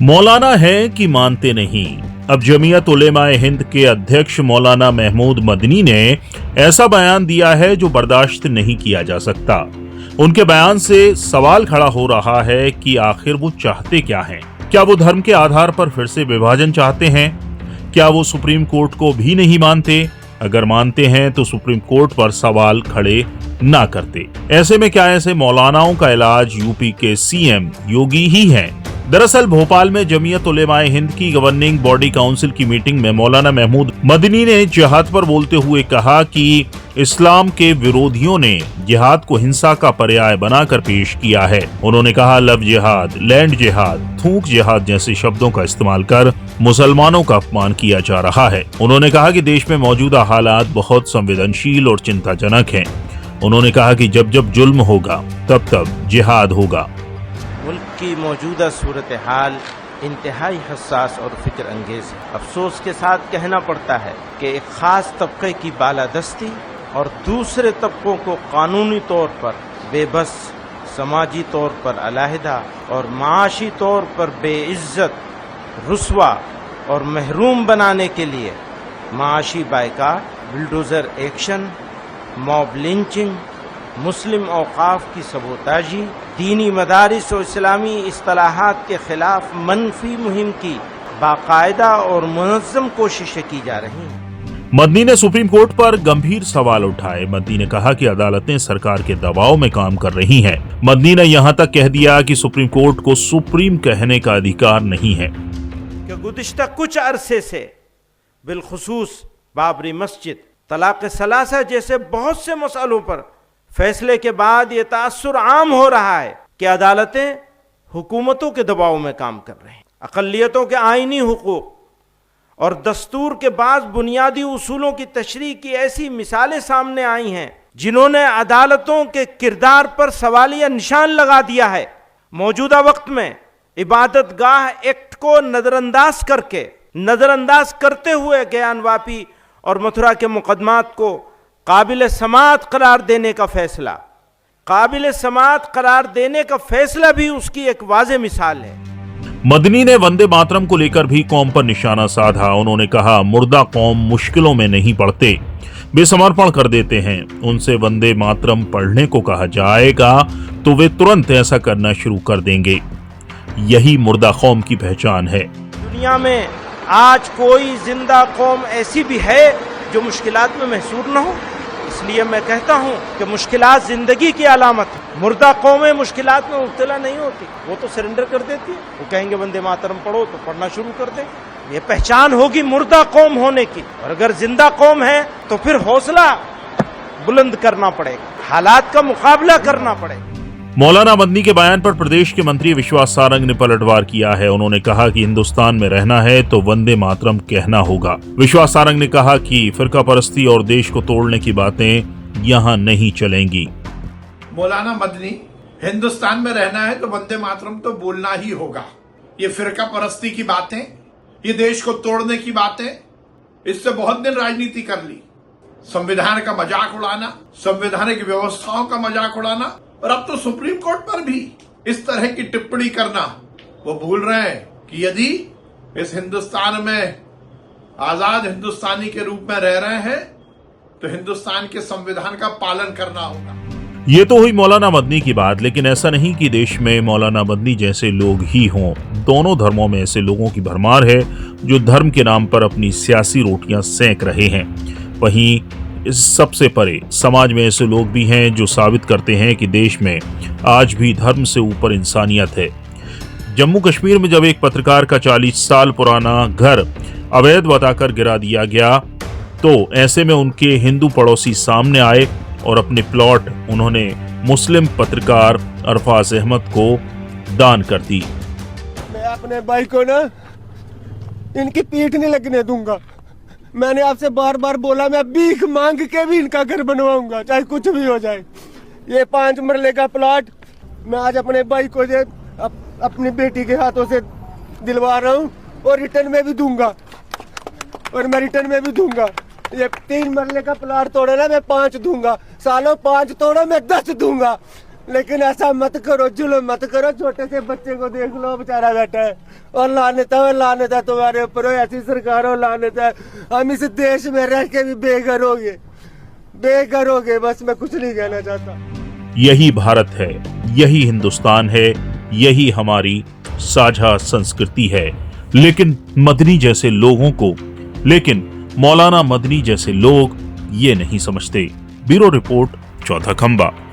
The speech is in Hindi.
मौलाना है कि मानते नहीं। अब जमीयत उलेमाए हिंद के अध्यक्ष मौलाना महमूद मदनी ने ऐसा बयान दिया है जो बर्दाश्त नहीं किया जा सकता। उनके बयान से सवाल खड़ा हो रहा है कि आखिर वो चाहते क्या हैं? क्या वो धर्म के आधार पर फिर से विभाजन चाहते हैं? क्या वो सुप्रीम कोर्ट को भी नहीं मानते? अगर मानते हैं तो सुप्रीम कोर्ट पर सवाल खड़े ना करते। ऐसे में क्या ऐसे मौलानाओं का इलाज यूपी के सीएम योगी ही हैं? दरअसल भोपाल में जमीयत उलेमाए हिंद की गवर्निंग बॉडी काउंसिल की मीटिंग में मौलाना महमूद मदनी ने जिहाद पर बोलते हुए कहा कि इस्लाम के विरोधियों ने जिहाद को हिंसा का पर्याय बनाकर पेश किया है। उन्होंने कहा लव जिहाद, लैंड जिहाद, थूक जिहाद जैसे शब्दों का इस्तेमाल कर मुसलमानों का अपमान किया जा रहा है। उन्होंने कहा कि देश में मौजूदा हालात बहुत संवेदनशील और चिंताजनक हैं। उन्होंने कहा कि जब जब जुल्म होगा तब तब जिहाद होगा। मुल्क की मौजूदा सूरत हाल इंतहाई हसास और फिक्र अंगेज है। अफसोस के साथ कहना पड़ता है कि एक खास तबके की बालादस्ती और दूसरे तबकों को कानूनी तौर पर बेबस, समाजी तौर पर अलहदा और माशी तौर पर बेइज्जत, रुस्वा और महरूम बनाने के लिए माशी boycott, bulldozer action, mob lynching, मुस्लिम औकाफ की सबोताजी, दीनी मदारिस और इस्लामी इस्तिलाहात के खिलाफ मनफी मुहिम की बाकायदा और मुनज़्ज़म कोशिशें की जा रही हैं। मदनी ने सुप्रीम कोर्ट पर गंभीर सवाल उठाए। मदनी ने कहा कि अदालतें सरकार के दबाव में काम कर रही हैं। मदनी ने यहां तक कह दिया कि सुप्रीम कोर्ट को सुप्रीम कहने का अधिकार नहीं है। कि गुज़िश्ता कुछ अरसे से बिलखुसूस बाबरी मस्जिद, तलाक सलासा जैसे बहुत से मसलों पर फैसले के बाद ये तासुर आम हो रहा है कि अदालतें हुकूमतों के दबाव में काम कर रही हैं। अक़लियतों के आईनी हुकूक और दस्तूर के बाद बुनियादी उसूलों की तशरीह की ऐसी मिसालें सामने आई हैं जिन्होंने अदालतों के किरदार पर सवालिया निशान लगा दिया है। मौजूदा वक्त में इबादत गाह एक्ट को नजरअंदाज करते हुए ज्ञानवापी और मथुरा के मुकदमात को काबिल समाअत करार देने का फैसला भी उसकी एक वाज़ेह मिसाल है। मदनी ने वंदे मातरम को लेकर भी कौम पर निशाना साधा। उन्होंने कहा मुर्दा कौम मुश्किलों में नहीं पड़ते, वे समर्पण कर देते हैं। उनसे वंदे मातरम पढ़ने को कहा जाएगा तो वे तुरंत ऐसा करना शुरू कर देंगे। यही मुर्दा कौम की पहचान है। दुनिया में आज कोई जिंदा कौम ऐसी भी है जो मुश्किलात में महसूर न हो। इसलिए मैं कहता हूँ कि मुश्किलात जिंदगी की अलामत है। मुर्दा कौमें मुश्किलात में मुब्तला नहीं होती, वो तो सरेंडर कर देती है। वो कहेंगे वंदे मातरम पढ़ो तो पढ़ना शुरू कर दें। ये पहचान होगी मुर्दा कौम होने की। और अगर जिंदा कौम है तो फिर हौसला बुलंद करना पड़ेगा, हालात का मुकाबला करना पड़ेगा। मौलाना मदनी के बयान पर प्रदेश के मंत्री विश्वास सारंग ने पलटवार किया है। उन्होंने कहा कि हिंदुस्तान में रहना है तो वंदे मातरम कहना होगा। विश्वास सारंग ने कहा कि फिरका परस्ती और देश को तोड़ने की बातें यहाँ नहीं चलेंगी। मौलाना मदनी, हिंदुस्तान में रहना है तो वंदे मातरम तो बोलना ही होगा। ये फिरका परस्ती की बातें, ये देश को तोड़ने की बातें, इससे बहुत दिन राजनीति कर ली। संविधान का मजाक उड़ाना, संवैधानिक व्यवस्थाओं का मजाक उड़ाना, और अब तो सुप्रीम कोर्ट पर भी इस तरह की टिप्पणी करना। वो भूल रहे हैं कि यदि इस हिंदुस्तान में आजाद हिंदुस्तानी के रूप में रह रहे हैं तो हिंदुस्तान के संविधान का पालन करना होगा। ये तो हुई मौलाना मदनी की बात, लेकिन ऐसा नहीं कि देश में मौलाना मदनी जैसे लोग ही हों। दोनों धर्मों में ऐसे लोगों की भरमार है जो धर्म के नाम पर अपनी सियासी रोटियां सेंक रहे हैं। वहीं इस सबसे परे समाज में ऐसे लोग भी हैं जो साबित करते हैं कि देश में आज भी धर्म से ऊपर इंसानियत है। जम्मू कश्मीर में जब एक पत्रकार का 40 साल पुराना घर अवैध बताकर गिरा दिया गया तो ऐसे में उनके हिंदू पड़ोसी सामने आए और अपने प्लॉट उन्होंने मुस्लिम पत्रकार अरफाज अहमद को दान कर दी। मैं अपने भाई को ना इनकी पीठ नहीं लगने दूंगा। मैंने आपसे बार बार बोला मैं भीख मांग के भी इनका घर बनवाऊंगा, चाहे कुछ भी हो जाए। ये 5 मरले का प्लॉट मैं आज अपने भाई को अपनी बेटी के हाथों से दिलवा रहा हूँ और रिटर्न में भी दूंगा। ये 3 मरले का प्लॉट तोड़ा ना मैं 5 दूंगा। सालों 5 तोड़ा मैं 10 दूंगा। लेकिन ऐसा मत करो, जुल्म मत करो। छोटे से बच्चे को देख लो, बेचारा बैठा है और लानत है तुम्हारे ऊपर, ऐसी सरकार हो, लानत है। हम इस देश में रह के भी बेघर हो गए। बस मैं कुछ नहीं कहना चाहता। यही भारत है, यही हिंदुस्तान है, यही हमारी साझा संस्कृति है। लेकिन मौलाना मदनी जैसे लोग ये नहीं समझते। ब्यूरो रिपोर्ट, चौथा खंबा।